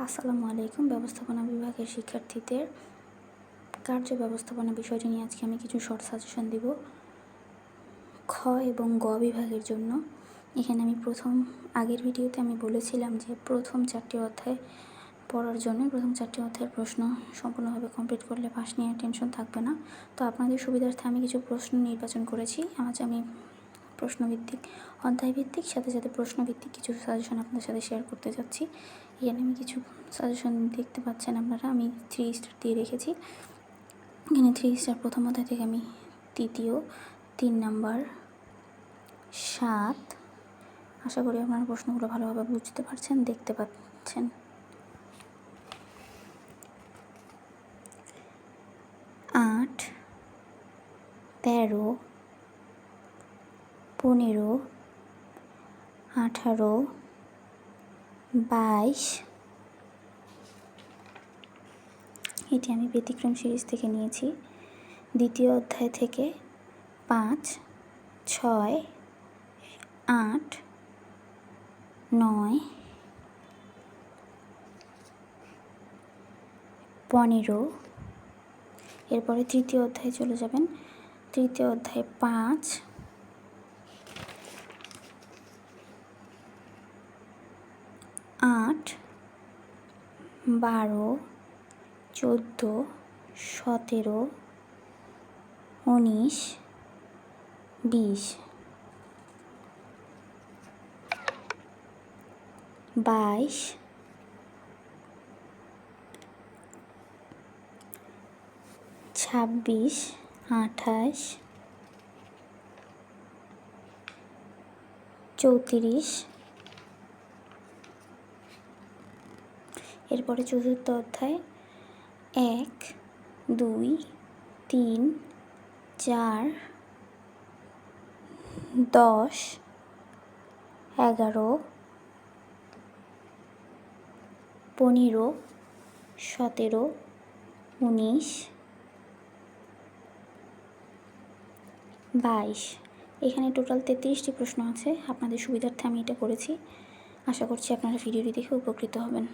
আসসালামু আলাইকুম। ব্যবস্থাপনা বিভাগের শিক্ষার্থীদের কার্য ব্যবস্থাপনা বিষয়টি নিয়ে আজকে আমি কিছু শর্ট সাজেশন দিব খ এবং গ বিভাগের জন্য। এখানে আমি আগের ভিডিওতে আমি বলেছিলাম যে প্রথম 4টি অধ্যায় পড়ার জন্য প্রথম 4টি অধ্যায়ের প্রশ্ন সম্পূর্ণভাবে কমপ্লিট করলে পাস নিয়ে টেনশন থাকবে না। তো আপনাদের সুবিধার্থে আমি কিছু প্রশ্ন নির্বাচন করেছি। আমি প্রশ্নভিত্তিক, অধ্যায়ভিত্তিক, সাথে সাথে প্রশ্নভিত্তিক কিছু সাজেশন আপনাদের সাথে শেয়ার করতে যাচ্ছি। এখানে আমি কিছু সাজেশন দেখতে পাচ্ছেন আপনারা, আমি 3 স্টার দিয়ে রেখেছি। এখানে 3 স্টার প্রথম অধ্যায় থেকে আমি তৃতীয়, 3 নাম্বার, 7, আশা করি আপনারা প্রশ্নগুলো ভালোভাবে বুঝতে পারছেন, দেখতে পাচ্ছেন। 8, 13, 15, 18, 22, এটি আমি ব্যতিক্রম সিরিজ থেকে নিয়েছি। দ্বিতীয় অধ্যায় থেকে 5, 6, 8, 9, 15, এরপরে তৃতীয় অধ্যায়ে চলে যাবেন। তৃতীয় অধ্যায়ে 5, 8, 12, 14, 17, 19, 20, 22, 26, 28, 34, এরপরে চতুর্থ অধ্যায় 1, 2, 3, 4, 10, 11, 15, 17, 19, 22, এখানে টোটাল 33টি প্রশ্ন আছে। আপনাদের সুবিধার্থে আমি এটা করেছি। আশা করছি আপনারা ভিডিওটি দেখে উপকৃত হবেন।